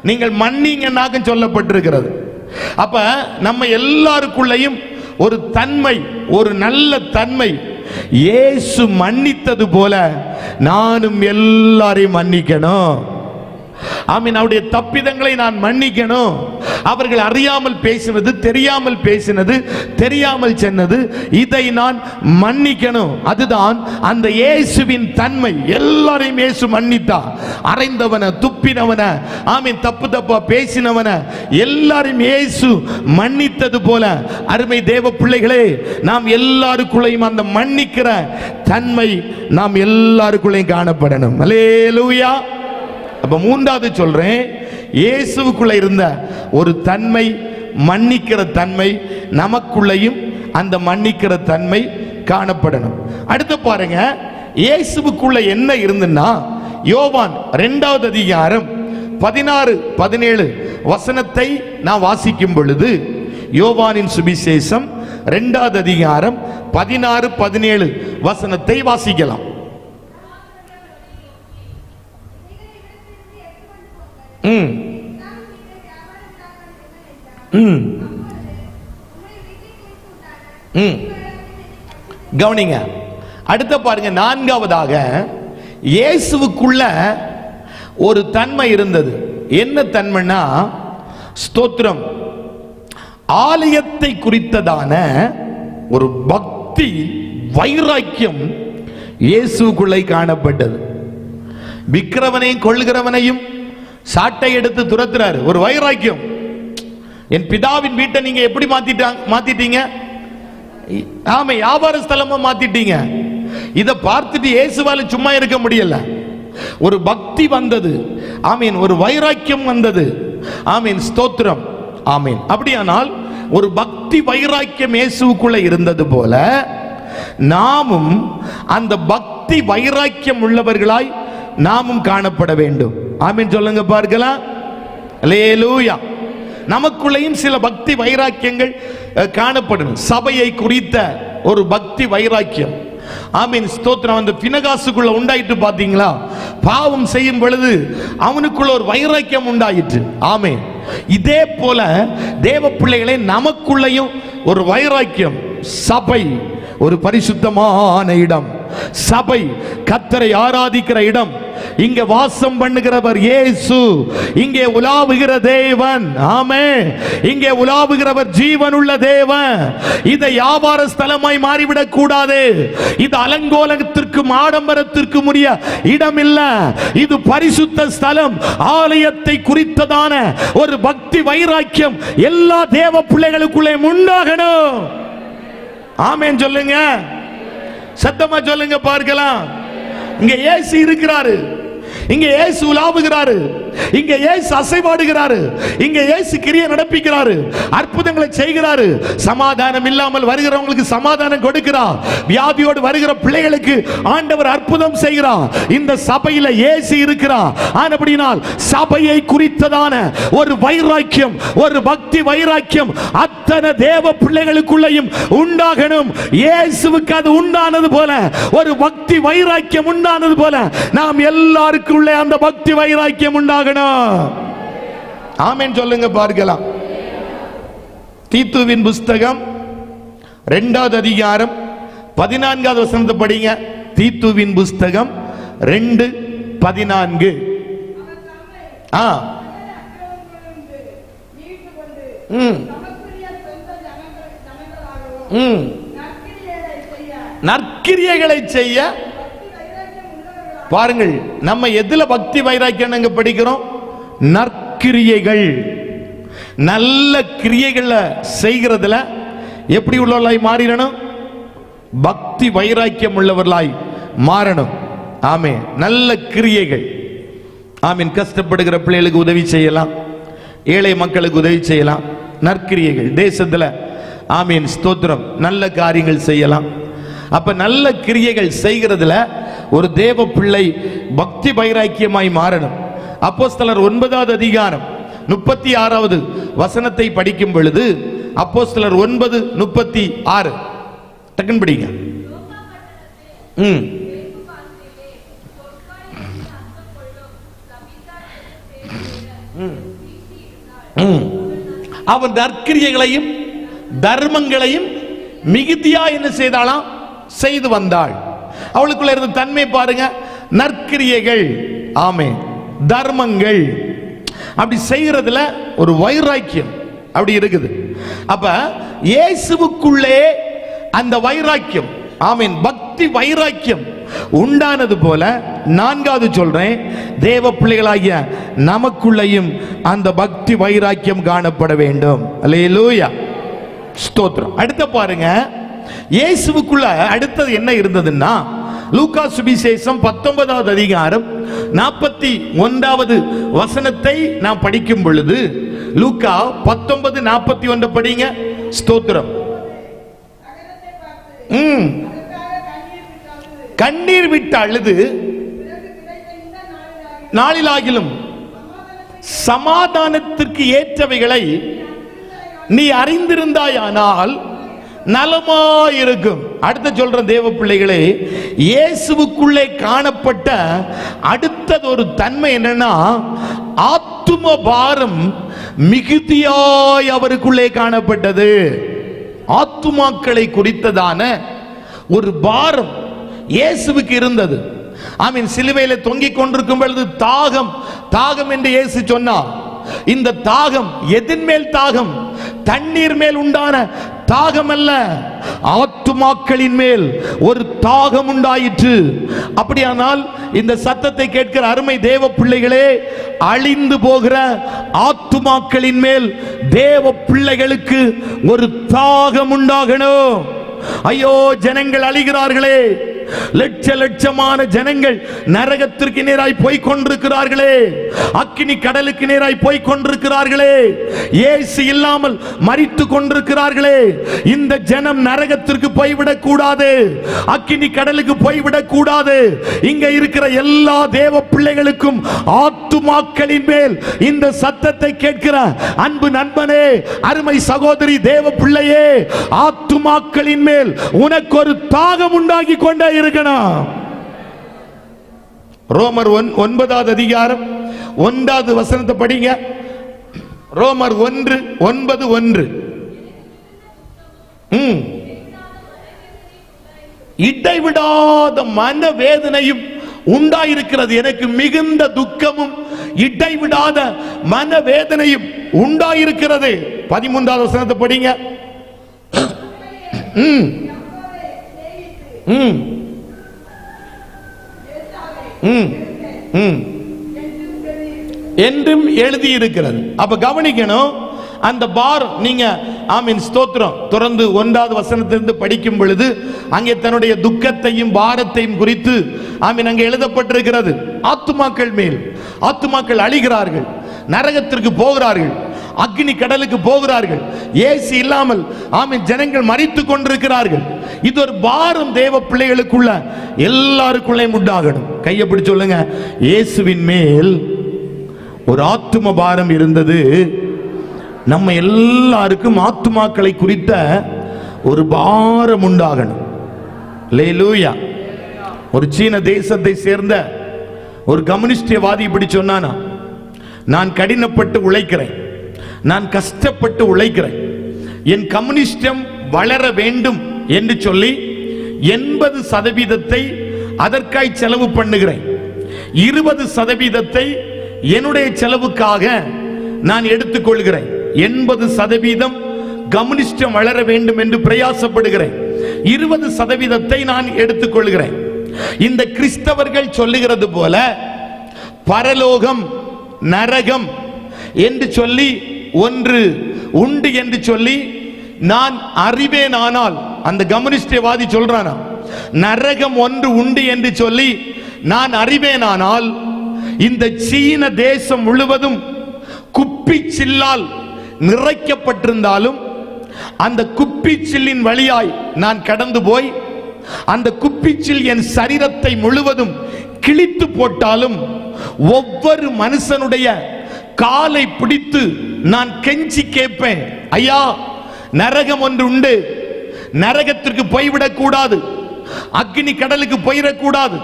A: நீங்கள் மன்னிங்கன்னாக சொல்லப்பட்டிருக்கிறது. அப்ப நம்ம எல்லாருக்குள்ளேயும் ஒரு தன்மை, ஒரு நல்ல தன்மை, இயேசு மன்னித்தது போல நானும் எல்லாரையும் மன்னிக்கணும். ஆமீன். அவருடைய தப்பிதங்களை நான் மன்னிக்கணும். அவர்கள் அறியாமல் பேசினது, தெரியாமல் பேசினது, தெரியாமல் சொன்னது, இதை நான் மன்னிக்கணும். அதுதான் அந்த இயேசுவின் தன்மை. எல்லாரையும் இயேசு மன்னித்தா. அறைந்தவன, துப்பினவன, ஆமீன், தப்பு தப்பா பேசினவன எல்லாரையும் இயேசு மன்னித்தது போல அருமை தேவ பிள்ளைகளே, நாம் எல்லாருக்குள்ளேயும் அந்த மன்னிக்கிற தன்மை நாம் எல்லாருக்குள்ளேயும் காணப்படணும். அல்லேலூயா. அப்ப மூன்றாவது சொல்றேன், இயேசுவுக்குள்ள இருந்த ஒரு தன்மை, மன்னிக்கிற தன்மை, நமக்குள்ளேயும் அந்த மன்னிக்கிற தன்மை காணப்படணும். அடுத்து பாருங்க, இயேசுவுக்குள்ள என்ன இருந்துன்னா, யோவான் 2வது அதிகாரம் 16, 17 வசனத்தை நான் வாசிக்கும் பொழுது, யோவானின் சுவிசேஷம் 2வது அதிகாரம் 16, 17 வசனத்தை வாசிக்கலாம். கவனிங்க. அடுத்த பாருங்க, 4வதாக இயேசுவுக்குள்ள ஒரு தன்மை இருந்தது. என்ன தன்மைனா, ஸ்தோத்திரம், ஆலயத்தை குறித்ததான ஒரு பக்தி, வைராக்கியம் இயேசுவுக்குள்ளே காணப்பட்டது. விக்கிறவனையும் கொள்கிறவனையும் சாட்டை எடுத்து துரத்துறாரு. ஒரு வைராக்கியம். என் பிதாவின் வீட்டை நீங்க எப்படி மாத்திட்டீங்க? ஆமா, வியாபார ஸ்தலமா மாத்திட்டீங்க. இதை பார்த்துட்டு இயேசுவால சும்மா இருக்க முடியல. ஒரு பக்தி வந்தது, ஆமீன். ஒரு வைராக்கியம் வந்தது, ஆமீன். ஸ்தோத்திரம், ஆமீன். அப்படியானால் ஒரு பக்தி வைராக்கியம் இயேசுவுக்குள்ள இருந்தது போல நாமும் அந்த பக்தி வைராக்கியம் உள்ளவர்களாய் நாமும் காணப்பட வேண்டும். ஆமீன் சொல்லுங்க பார்க்கலாம். அல்லேலூயா. நமக்குள்ளேயும் சில பக்தி வைராக்கியங்கள் காணப்படும். சபையை குறித்த ஒரு பக்தி வைராக்கியம், ஆமீன். ஸ்தோத்திரம். அந்த பினகாசுக்குள்ள உண்டாயிட்டு பாத்தீங்களா? பாவம் செய்யும் பொழுது அவனுக்குள்ள ஒரு வைராக்கியம் உண்டாயிற்று, ஆமீன். இதே போல தேவ பிள்ளைகளே நமக்குள்ளேயும் ஒரு வைராக்கியம். சபை ஒரு பரிசுத்தமான இடம், சபை கர்த்தரை ஆராதிக்கிற இடம். இங்கே வாசம் பண்ணுகிறவர் இயேசு, இங்கே உலாவுகிற தேவன், ஆமென். இங்கே உலாவுகிறவர் ஜீவனுள்ள தேவன். இதை வியாபார ஸ்தலமாய் மாறிவிடக் கூடாது. இது அலங்கோலத்திற்கும் ஆடம்பரத்திற்கும் உரிய இடம் இல்ல. இது பரிசுத்த ஸ்தலம். ஆலயத்தை குறித்ததான ஒரு பக்தி வைராக்கியம் எல்லா தேவ பிள்ளைகளுக்குள்ளே உண்டாகணும். ஆமென் சொல்லுங்க, சத்தமா சொல்லுங்க பார்க்கலாம். இங்க இயேசு இருக்கிறாரு, இங்க இயேசு உலாவுகிறாரு, இங்க இயேசு அசைவாடுகிறாரு, இங்க இயேசு கிரியை நடப்பிக்கிறாரு, அற்புதங்களை செய்கிறாரு. சமாதானம் இல்லாமல் வருகிறவங்களுக்கு சமாதானம் கொடுக்கிறார். வியாதியோடு வருகிற பிள்ளைகளுக்கு ஆண்டவர் அற்புதம் செய்கிறார். இந்த சபையில இயேசு இருக்கிறார். ஆனபடியால் சபையை குறித்ததான ஒரு வைராக்கியம், ஒரு பக்தி வைராக்கியம் அத்தனை தேவ பிள்ளைகளுக்குள்ளேயும் உண்டாகணும். இயேசுவுக்கு அது உண்டானது போல, ஒரு பக்தி வைராக்கியம் உண்டானது போல நாம் எல்லாருக்குள்ளே அந்த பக்தி வைராக்கியம் உண்டாகணும். ஆமென் சொல்லுங்க பார்க்கலாம். தீத்துவின் புஸ்தகம் 2வது அதிகாரம் 14வது வசனத்தை படிங்க. தீத்துவின் புஸ்தகம் 2:14. நற்கிரியைகளை செய்ய பாருங்கள். நம்ம எதுல பக்தி வைராக்கியம் படிக்கிறோம்? நற்கிரியைகள், நல்ல கிரியைகளை செய்கிறதுல எப்படி உள்ளவர்களாய் மாறிடணும்? பக்தி வைராக்கியம் உள்ளவர்களாய் மாறணும். ஆமென். நல்ல கிரியைகள், ஆமென். கஷ்டப்படுகிற பிள்ளைகளுக்கு உதவி செய்யலாம், ஏழை மக்களுக்கு உதவி செய்யலாம். நற்கிரியைகள் தேசத்துல, ஆமென். ஸ்தோத்திரம். நல்ல காரியங்கள் செய்யலாம். அப்ப நல்ல கிரியைகள் செய்கிறதுல ஒரு தேவ பிள்ளை பக்தி வைராக்கியமாய் மாறணும். அப்போஸ்தலர் 9வது அதிகாரம் 36வது வசனத்தை படிக்கும் பொழுது, அப்போஸ்தலர் 9:36 டக்குன்னு படிங்க. அவன் நற்கிரியைகளையும் தர்மங்களையும் மிகுதியா என்ன செய்தாளாம்? செய்து வந்தாள். அவளுக்குள்ள இருந்த தன்மை பாருங்க. நற்கிரியைகள், ஆமென், தர்மங்கள் அப்படி செய்யறதுல ஒரு வைராக்கியம் அப்படி இருக்குது. அப்ப இயேசுவுக்குள்ளே அந்த வைராக்கியம், ஆமென், பக்தி வைராக்கியம் உண்டானது போல 4வது சொல்றேன், தேவ பிள்ளைகளாகிய நமக்குள்ளேயும் அந்த பக்தி வைராக்கியம் காணப்பட வேண்டும். அல்லேலூயா, ஸ்தோத்திரம். அடுத்த பாருங்க, இயேசுவுக்குள்ள அடுத்தது என்ன இருந்ததுன்னா, லூக்கா சுவிசேஷம் 19வது அதிகாரம் 41வது வசனத்தை நாம் படிக்கும் பொழுது, லூக்கா 19:41 படிங்க. ஸ்தோத்திரம். கண்ணீர் விட்டு அழுது நாளிலாகிலும் சமாதானத்திற்கு ஏற்றவைகளை நீ அறிந்திருந்தாயானால் நலமாயிருக்கும். அடுத்த சொல்ற தேவ பிள்ளைகளே, இயேசுவுக்குள்ளே காணப்பட்ட அடுத்தது ஒரு தன்மை என்னன்னா, ஆத்தும பாரம் மிகுதியாய் அவருக்குள்ளே காணப்பட்டது. ஆத்துமாக்களை குறித்ததான ஒரு பாரம் இயேசுவுக்கு இருந்தது. ஆமீன். சிலுவையில தொங்கிக் கொண்டிருக்கும் பொழுது தாகம் தாகம் என்று இயேசு சொன்னார். இந்த தாகம் எதின் மேல் தாகம்? தண்ணீர் மேல் உண்டான தாகம் அல்ல, ஆத்துமாக்களின் மேல் ஒரு தாகம் உண்டாயிற்று. அப்படியானால் இந்த சத்தத்தை கேட்கிற அருமை தேவ பிள்ளைகளே, அழிந்து போகிற ஆத்துமாக்களின் மேல் தேவ பிள்ளைகளுக்கு ஒரு தாகம் உண்டாகணும். ஐயோ, ஜனங்கள் அழிகிறார்களே, லட்ச லட்சமான ஜனங்கள் நரகத்திற்கு நேராய் போய் கொண்டிருக்கிறார்களே, அக்கினி கடலுக்கு நேராய் போய் கொண்டிருக்கிறார்களே, இயேசு இல்லாமல் மரித்து கொண்டிருக்கிறார்களே. இந்த ஜனம் நரகத்திற்கு போய்விடக் கூடாது, அக்கினி கடலுக்கு போய்விடக் கூடாது. இங்க இருக்கிற எல்லா தேவ பிள்ளைகளுக்கும், ஆத்துமாக்களின் மேல் இந்த சத்தத்தை கேட்கிற அன்பு நண்பனே, அருமை சகோதரி, தேவ பிள்ளையே, ஆத்துமாக்களின் மேல் உனக்கு ஒரு தாகம் உண்டாகி கொண்டே இருக்கணும். ரோமர் 9வது அதிகாரம் 1வது வசனத்தை படிங்க. ரோமர் 1:9. இடைவிடாத மனவேதனையும் உண்டாயிருக்கிறது. எனக்கு மிகுந்த துக்கமும் இடைவிடாத மனவேதனையும் உண்டாயிருக்கிறது. 13வது வசனத்தை படிங்க. என்றும் எழுதி இருக்கிறது. அப்ப கவனிக்கணும், அந்த பாரம் நீங்க ஆமீன் ஸ்தோத்திரம் தொடர்ந்து 1வது வசனத்திலிருந்து படிக்கும் பொழுது அங்கே தன்னுடைய துக்கத்தையும் பாரத்தையும் குறித்து ஆமீன் அங்கே எழுதப்பட்டிருக்கிறது. ஆத்துமாக்கள் மேல், ஆத்துமாக்கள் அழிகிறார்கள், நரகத்திற்கு போகிறார்கள், அக்னி கடலுக்கு போகிறார்கள். இயேசு இல்லாமல் ஆமீன் ஜனங்கள் மரித்துக் கொண்டிருக்கிறார்கள். இது ஒரு பாரம் தேவ பிள்ளைகளுக்குள்ள எல்லாருக்குள்ளே உண்டாகணும். கையை பிடிச்சு சொல்லுங்க, இயேசுவின் மேல் ஒரு ஆத்தும பாரம் இருந்தது. நம்ம எல்லாருக்கும் ஆத்துமாக்களை குறித்த ஒரு பாரம் உண்டாகணும். அல்லேலூயா. ஒரு சீன தேசத்தை சேர்ந்த ஒரு கம்யூனிஸ்டியவாதி இப்படி சொன்னானா, நான் கடினப்பட்டு உழைக்கிறேன், நான் கஷ்டப்பட்டு உழைக்கிறேன், என் கம்யூனிஸ்டம் வளர வேண்டும் என்று சொல்லி 80% அதற்காய் செலவு பண்ணுகிறேன், 20% என்னுடைய செலவுக்காக நான் எடுத்துக்கொள்கிறேன், 80% கம்யூனிஸ்டம் வளர வேண்டும் என்று பிரயாசப்படுகிறேன், 20% நான் எடுத்துக்கொள்கிறேன். இந்த கிறிஸ்தவர்கள் சொல்லுகிறது போல பரலோகம் நரகம் என்று சொல்லி ஒன்று உண்டு என்று சொல்லி நான் அறிவேனானால், அந்த கம்யூனிஸ்டவாதி சொல்றானா, நரகம் ஒன்று உண்டு என்று சொல்லி நான் அறிவேனானால், இந்த சீன தேசம் முழுவதும் குப்பிச்சில்லால் நிறைக்கப்பட்டிருந்தாலும் அந்த குப்பிச்சில்லின் வழியாய் நான் கடந்து போய் அந்த குப்பிச்சில் என் சரீரத்தை முழுவதும் கிழித்து போட்டாலும் ஒவ்வொரு மனுஷனுடைய காலை பிடித்து நான் கெஞ்சி கேட்பேன், ஐயா நரகம் ஒன்று உண்டு, நரகத்திற்கு போய்விடக் கூடாது, அக்னி கடலுக்கு போயிடக்கூடாது,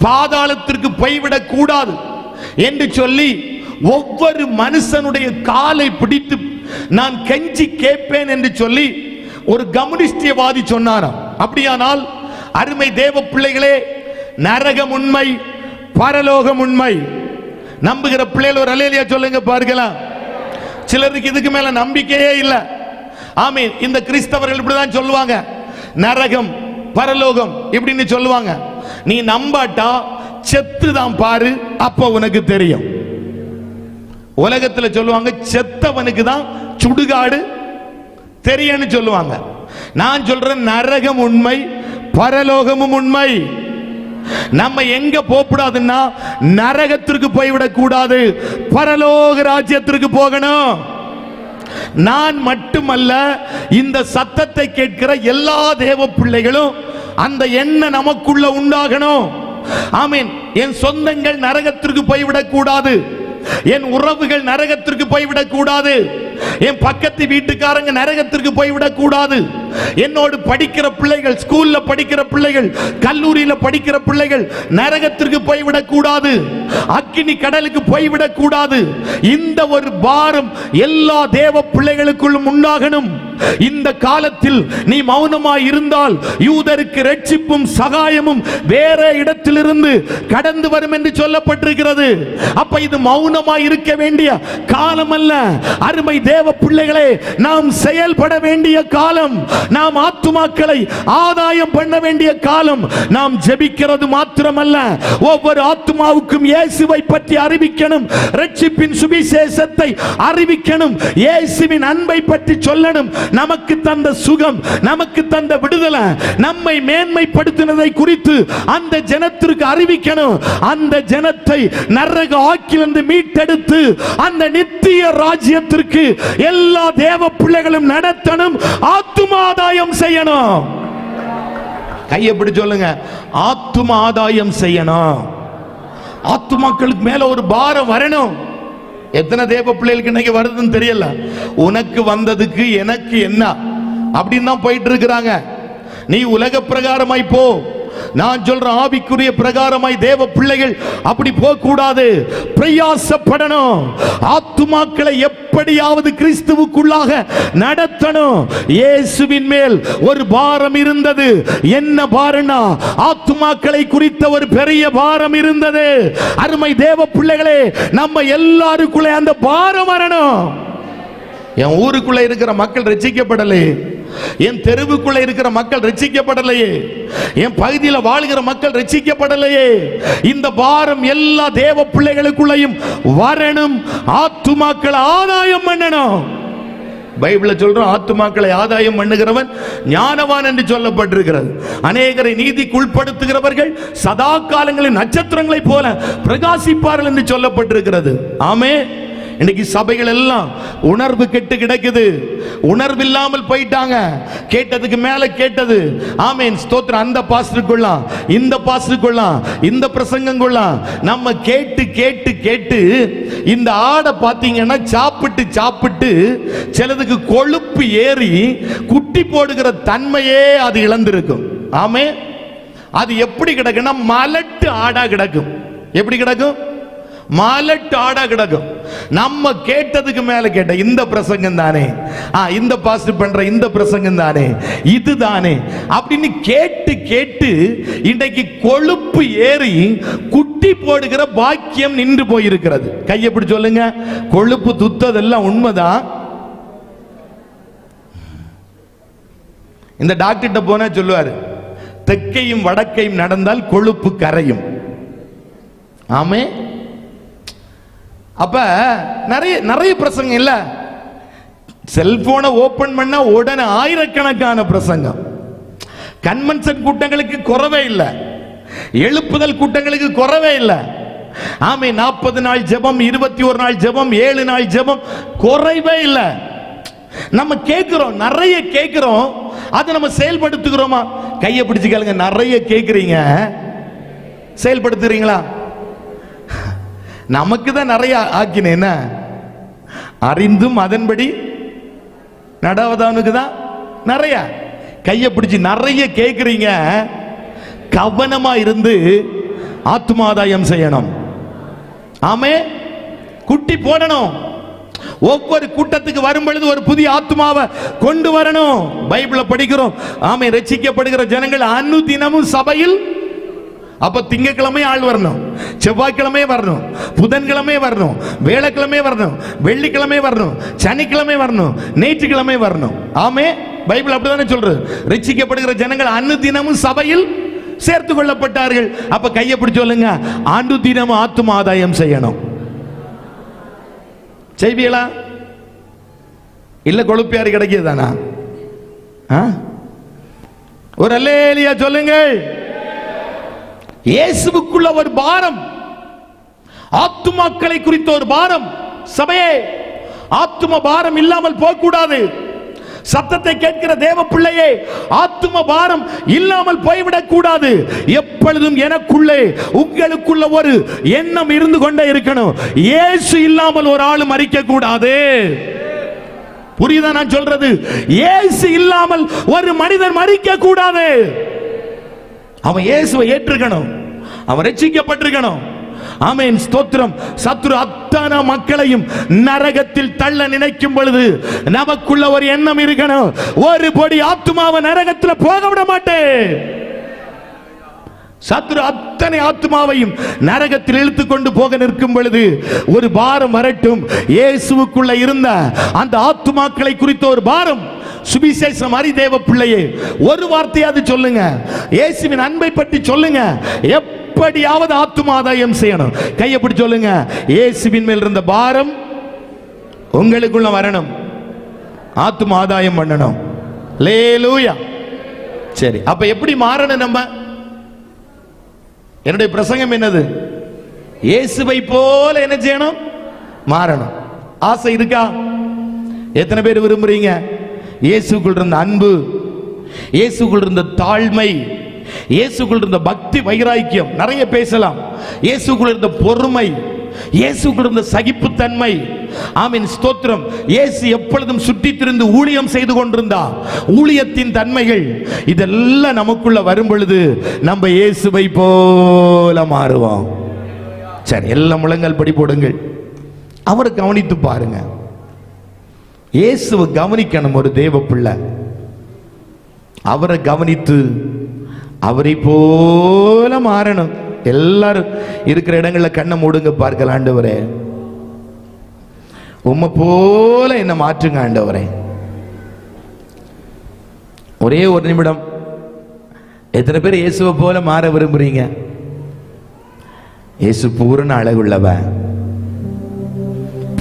A: பாதாளத்திற்கு போய்விடக் கூடாது என்று சொல்லி ஒவ்வொரு மனுஷனுடைய காலை பிடித்து நான் கெஞ்சி கேட்பேன் என்று சொல்லி ஒரு கம்யூனிஸ்டியவாதி சொன்னாராம். அப்படியானால் அருமை தேவ பிள்ளைகளே, நரகம் உண்மை, பரலோகம் உண்மை. நம்புகிற பிள்ளைகள் ஒரு அல்லேலூயா சொல்லுங்க பார்க்கலாம். சிலருக்கு இதுக்கு மேல நம்பிக்கையே இல்லை. ஆமென். இந்த கிறிஸ்தவர்கள் இப்படிதான் சொல்லுவாங்க, நரகம் பரலோகம் இப்படின்னு சொல்லுவாங்க. நீ நம்பாட்டா செத்து தான் பாரு, அப்ப உனக்கு தெரியும். உலகத்துல சொல்லுவாங்க செத்தவனுக்கு தான் சுடுகாடு தெரியும்னு சொல்லுவாங்க. நான் சொல்றேன் நரகம் உண்மை, பரலோகமும் உண்மை. நம்ம எங்க போகக்கூடாதுன்னா நரகத்திற்கு போய்விடக் கூடாது, பரலோக ராஜ்யத்திற்கு போகணும். நான் மட்டுமல்ல, இந்த சத்தத்தை கேட்கிற எல்லா தேவ பிள்ளைகளும் அந்த எண்ணம் நமக்குள்ள உண்டாகணும். ஆமென். என் சொந்தங்கள் நரகத்திற்கு போய்விடக் கூடாது, என் உறவுகள் நரகத்திற்கு போய்விடக் கூடாது, என் பக்கத்து வீட்டுக்காரங்க நரகத்திற்கு போய்விடக் கூடாது, என்னோடு படிக்கிற பிள்ளைகள், ஸ்கூல்ல படிக்கிற பிள்ளைகள், கல்லூரியில படிக்கிற பிள்ளைகள் நரகத்திற்கு போய்விடக் கூடாது, அக்கினி கடலுக்கு போய்விடக் கூடாது. இந்த ஒரு பாரம் எல்லா தேவ பிள்ளைகளுக்குள்ளும் உண்டாகணும். இந்த காலத்தில் நீ மௌனமாய் இருந்தால் யூதருக்கு ரட்சிப்பும் சகாயமும் வேற இடத்திலிருந்து கடந்து வரும் என்று சொல்லப்பட்டிருக்கிறது. அப்ப இது மௌனமாய் இருக்க வேண்டிய காலம் அல்ல. அருமை தேவ பிள்ளைகளே, நாம் செயல்பட வேண்டிய காலம். நாம் ஆத்துமாக்களை ஆதாயம் பண்ண வேண்டிய காலம். நாம் ஜெபிக்கிறது மாத்திரமல்ல, ஒவ்வொரு ஆத்துமாவுக்கும் இயேசுவை பற்றி அறிவிக்கணும், ரட்சிப்பின் சுவிசேஷத்தை அறிவிக்கணும், இயேசுவின் அன்பை பற்றி சொல்லணும். நமக்கு தந்த சுகம், நமக்கு தந்த விடுதலை, நம்மை மேன்மைப்படுத்தினதை குறித்து அந்த ஜனத்திற்கு அறிவிக்கணும். அந்த ஜனத்தை நரக ஆக்கிலிருந்து மீட்டெடுத்து அந்த நித்திய ராஜ்யத்திற்கு எல்லா தேவ பிள்ளைகளும் நடத்தணும், ஆத்துமாதாயம் செய்யணும். கையை பிடிச்சு சொல்லுங்க, ஆத்தும ஆதாயம் செய்யணும். ஆத்துமாக்களுக்கு மேல ஒரு பாரம் வரணும். எத்தனை தேவ பிள்ளைகளுக்கு இன்னைக்கு வருதுன்னு தெரியல. உனக்கு வந்ததுக்கு எனக்கு என்ன அப்படின்னு தான் போயிட்டு இருக்கிறாங்க. நீ உலக பிரகாரமாய் போ, நான் சொல்ற ஆவிக்குரிய பிரகாரமாய் தேவ பிள்ளைகள் அப்படி போக கூடாது. பிரயாசப்படணும். ஆத்துமாக்களை எப்படியாவது கிறிஸ்துவுக்குள்ளாக நடத்தணும். இயேசுவின் மேல் ஒரு பாரம் இருந்தது. என்ன பாரம்னா, ஆத்துமாக்களை குறித்த ஒரு பெரிய பாரம் இருந்தது. அருமை தேவ பிள்ளைகளே, நம்ம எல்லாருக்குள்ளே அந்த பாரம் வரணும். என் ஊருக்குள்ள இருக்கிற மக்கள் ரட்சிக்கப்படலையே, என் தெருவுக்குள்ள இருக்கிற மக்கள் ரட்சிக்கப்படலையே, என் பகுதியில் வாழ்கிற மக்கள் ரட்சிக்கப்படலையே. இந்த பாரம் எல்லா தேவ பிள்ளைகளுக்குள்ளையும் வரணும். ஆத்துமாக்களை ஆதாயம் பண்ணணும். பைபிள்ல சொல்றோம், ஆத்துமாக்களை ஆதாயம் பண்ணுகிறவன் ஞானவான் என்று சொல்லப்பட்டிருக்கிறது. அநேகரை நீதிக்கு உட்படுத்துகிறவர்கள் சதா காலங்களின் நட்சத்திரங்களை போல பிரகாசிப்பார்கள் என்று சொல்லப்பட்டிருக்கிறது. ஆமே. இன்னைக்கு சபைகள் எல்லாம் உணர்வு கெட்டு கிடக்குது. உணர்வு இல்லாமல் போயிட்டாங்க. கேட்டதுக்கு மேல கேட்டது. ஆமென், ஸ்தோத்திரம். அந்த பாஸ்டருக்குள்ளலாம், இந்த பாஸ்டருக்குள்ளலாம், இந்த பிரசங்கங்குள்ளலாம் நம்ம கேட்டு கேட்டு கேட்டு இந்த ஆடை பார்த்தீங்கன்னா சாப்பிட்டு சாப்பிட்டு சிலதுக்கு கொழுப்பு ஏறி குட்டி போடுகிற தன்மையே அது இழந்திருக்கும். ஆமே. அது எப்படி கிடக்குன்னா மலட்டு ஆடா கிடக்கும். எப்படி கிடக்கும்? மாலட்டு ஆடா கிடக்கும். நம்ம கேட்டதுக்கு மேல கேட்ட இந்த பிரசங்கம் தானே, இந்த பாஸ்டர் பண்ற இந்த பிரசங்கம் தானே, இதுதானே அப்படின்னு கேட்டு கேட்டு இன்றைக்கு கொழுப்பு ஏறி குட்டி போடுகிற பாக்கியம் நின்று போயிருக்கிறது. கையை பிடிச்சு சொல்லுங்க, கொழுப்பு துத்ததெல்லாம் உண்மைதான். இந்த டாக்டர்கிட்ட போனா சொல்லுவாரு, தெற்கையும் வடக்கையும் நடந்தால் கொழுப்பு கரையும். ஆமே. அப்ப நிறைய நிறைய பிரசங்கம் இல்ல. செல்போனை ஓபன் பண்ணா உடனே ஆயிரக்கணக்கான பிரசங்கம். கன்வென்ஷன் கூட்டங்களுக்கு குறவே இல்லை, எழுப்புதல் கூட்டங்களுக்கு குறவே இல்லை. ஆமே. 40 நாள் ஜெபம், 21 நாள் ஜெபம், 7 நாள் ஜெபம், குறைவே இல்லை. நம்ம கேட்கிறோம், நிறைய கேட்கிறோம். அதை நம்ம செயல்படுத்துகிறோமா? கையை பிடிச்சு கேளுங்க, நிறைய கேட்கிறீங்க, செயல்படுத்துறீங்களா? நமக்கு தான் நிறைய ஆக்கினேன், அறிந்தும் அதன்படி நடவதவனுக்கு தான் நிறைய. கையை பிடிச்சு நிறைய கேட்கிறீங்க. கவனமா இருந்து ஆத்துமாதாயம் செய்யணும். ஆமே. குட்டி போடணும். ஒவ்வொரு கூட்டத்துக்கு வரும் பொழுது ஒரு புதிய ஆத்துமாவை கொண்டு வரணும். பைபிளை படிக்கிறோம். ஆமே. ரட்சிக்கப்படுகிற ஜனங்கள் அனுதினமும் சபையில். அப்ப திங்கக்கிழமை ஆள் வரணும், செவ்வாய்க்கிழமை வரணும், புதன்கிழமை வரணும், வேலைக்கிழமை வரணும், வெள்ளிக்கிழமை வரணும், சனிக்கிழமை வரணும், ஞாயிற்றுக்கிழமை வரணும். ஆமே. பைபிள் அப்படிதானே சொல்றது. ரட்சிக்கப்படுகிற ஜனங்கள் அனுதினமும் சபையில் சேர்த்து கொள்ளப்பட்டார்கள். அப்ப கையை பிடிச்சு சொல்லுங்க, அனுதினமும் ஆத்தும ஆதாயம் செய்யணும். செய்வீங்களா? இல்ல கொழுப்பியாரு கிடைக்கியதானா? ஒரு அல்லேலூயா சொல்லுங்கள். இயேசுவுக்குள்ள ஒரு பாரம், ஆத்துமாக்களை குறித்த ஒரு பாரம். சபையே, ஆத்தும பாரம் இல்லாமல் போக கூடாது. சத்தத்தை கேட்கிற தேவ பிள்ளையே, ஆத்தும பாரம் இல்லாமல் போய்விடக் கூடாது. எப்பொழுதும் எனக்குள்ளே உங்களுக்குள்ள ஒரு எண்ணம் இருந்து கொண்டே இருக்கணும். இயேசு இல்லாமல் ஒரு ஆள் மரிக்க கூடாது. புரியுதா நான் சொல்றது? இயேசு இல்லாமல் ஒரு மனிதன் மரிக்க கூடாது. அவன் இயேசுவை ஏற்றுக்கணும், அவன் ரட்சிக்கப்பட்டிருக்கணும். ஆமென், ஸ்தோத்திரம். சத்துரு அத்தனை மக்களையும் நரகத்தில் தள்ள நினைக்கும் பொழுது நமக்குள்ள ஒரு எண்ணம் இருக்கணும், ஒரு பொடி ஆத்துமாவை நரகத்தில் போக விட மாட்டேன். சத்துரு அத்தனை ஆத்மாவையும் நரகத்தில் இழுத்து கொண்டு போக நிற்கும் பொழுது ஒரு பாரம் வரட்டும். இயேசுவுக்குள்ள இருந்த அந்த ஆத்மாக்களை குறித்த ஒரு பாரம். சுவிசேஷம் அறி தேவ பிள்ளையே, ஒரு வார்த்தையாவது சொல்லுங்க, இயேசுவின் அன்பை பற்றி சொல்லுங்க. எப்படியாவது ஆத்தும ஆதாயம் செய்யணும். கையை பிடிச்சு சொல்லுங்க, இயேசுவின் மேல் இருந்த பாரம் உங்களுக்குள்ள வரணும், ஆத்தும ஆதாயம் பண்ணணும். அல்லேலூயா. சரி, அப்ப எப்படி மாறணும்? நம்ம என்னுடைய பிரசங்கம் என்னது? இயேசுவை போல என்ன செய்யணும்? மாறணும். ஆசை இருக்கா? எத்தனை பேர் விரும்புறீங்க? இயேசுக்குள் இருந்த அன்பு, இயேசுக்குள் இருந்த தாழ்மை, இயேசுக்குள் இருந்த பக்தி வைராக்கியம் நிறைய பேசலாம். இயேசுக்குள் இருந்த பொறுமை, இயேசுக்குள் இருந்த சகிப்புத்தன்மை. ஆமென், ஸ்தோத்திரம். இயேசு எப்பொழுதும் சுற்றி திரிந்து ஊழியம் செய்து கொண்டிருந்தார். ஊழியத்தின் தன்மைகள் இதெல்லாம் நமக்குள்ள வரும் பொழுது நம்ம இயேசுவை போல மாறுவோம். சரி, எல்லாம் முழங்கால் படி போடுங்கள். அவரை கவனித்து பாருங்க. இயேசுவை கவனிக்கணும் ஒரு தேவ பிள்ளை. அவரை கவனித்து அவரை போல மாறணும். எல்லாரும் இருக்கிற இடங்கள்ல கண்ணை மூடுங்க, பார்க்கலாம். ஆண்டவரே, உம்மை போல என்ன மாற்றுங்க ஆண்டவரே. ஒரே ஒரு நிமிடம். எத்தனை பேர் இயேசுவை போல மாற விரும்புறீங்க? இயேசு பூரண அழகுள்ளவ,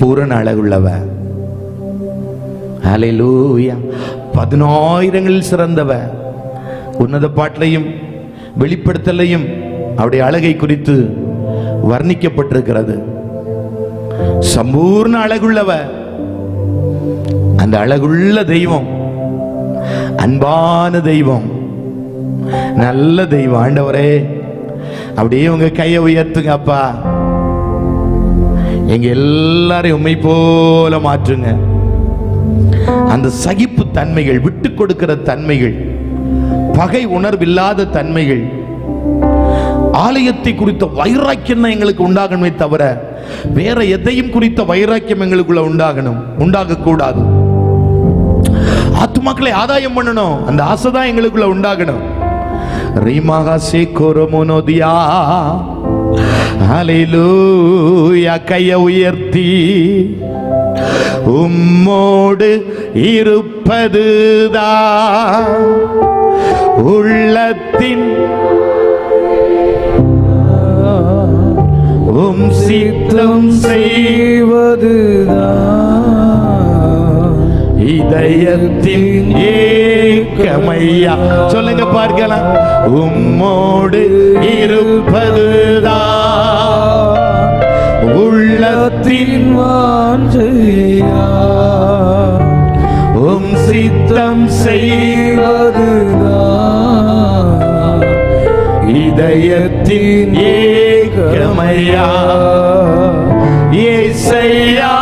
A: பூரண அழகுள்ளவ. ஹல்லேலூயா. 10,000 சிறந்தவ. உன்னத பாட்டிலையும் வெளிப்படுத்தலையும் அவருடைய அழகை குறித்து வர்ணிக்கப்பட்டிருக்கிறது. சம்பூர்ண அழகுள்ளவ. அந்த அழகுள்ள தெய்வம், அன்பான தெய்வம், நல்ல தெய்வம். ஆண்டவரே, அப்படியே உங்க கையை உயர்த்துங்க அப்பா. எங்க எல்லாரையும் உம்மை போல மாற்றுங்க. அந்த சகிப்பு தன்மைகள், விட்டு கொடுக்கிற தன்மைகள், பகை உணர்வில்லாத தன்மைகள், ஆலயத்தை குறித்த வைராக்கியம் தான் எங்களுக்கு உண்டாகணுமே தவிர வேற எதையும் குறித்த வைராக்கியம் எங்களுக்குள்ள உண்டாக கூடாது. ஆத்துமாக்களை ஆதாயம் பண்ணணும், அந்த ஆசை தான் எங்களுக்குள்ள உண்டாகணும். ரீமாகா சேகோரமோனோதியா. ஹல்லேலூயா. கையை உயர்த்தி உம்மோடு இருப்பதுதான் உள்ளத்தின் உம் சித்தம் செய்வதுதான் இதயத்தின் ஏக்கமையா. சொல்லுங்க பார்க்கலாம். உம்மோடு இருப்பதுதான் உள்ளத்தின் வாஞ்சையா, உம் சித்தம் செய்வதுதான் இதயத்தின் ஏக்கமையா. இயேசையா,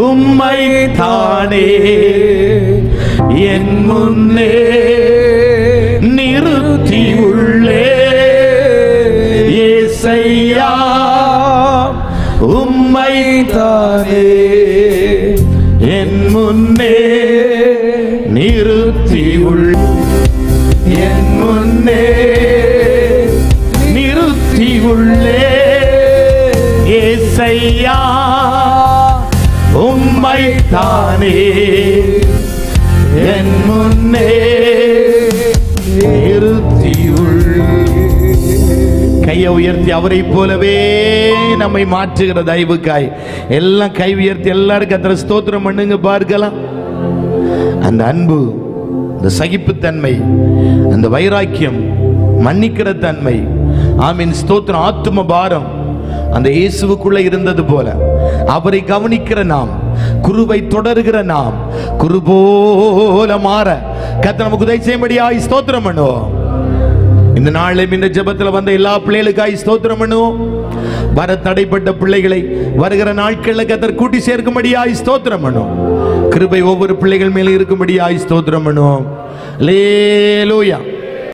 A: உம்மை தானே என் முன்னே நிறுத்தி உள்ளே. இயேசையா, உம்மை தானே என் முன்னே நிறுத்தி உள்ளே. என் முன்னே நிறுத்தி உள்ளே. இயேசையா, உம்மை தானே என் முன்னே நிறுத்தி உள்ளே. கையை உயர்த்தி அவரை போலவே நம்மை மாற்றுகிற தயவுக்காய் எல்லாம் கை உயர்த்தி எல்லாரும் கர்த்தரை ஸ்தோத்திரம் பண்ணுங்க பார்க்கலாம். அந்த அன்பு, அந்த சகிப்புத்தன்மை, அந்த வைராக்கியம், மன்னிக்கிற தன்மை, ஆமீன், ஸ்தோத்திரம். ஆத்தும பாரம் அந்த இயேசுவுக்குள்ள இருந்தது போல அவரை கவனிக்கிற நாம், குருவை தொடர்கிற நாம், குரு போல மாற கர்த்தர் நமக்கு உதவி செய்யும்படியாய் ஸ்தோத்திரம் பண்ணுவோம். இந்த நாளில் இந்த ஜெபத்தில் வந்த எல்லா பிள்ளைகளுக்காய் ஸ்தோத்திரம் பண்ணுவோம். வர தடைப்பட்ட பிள்ளைகளை வருகிற நாட்களில் கர்த்தர் கூட்டி சேர்க்கும்படியாய் ஸ்தோத்திரம் பண்ணுவோம். கிருபை ஒவ்வொரு பிள்ளைகள் மேலே இருக்கும்படியாய் ஸ்தோத்திரம் பண்ணுவோம். அல்லேலூயா.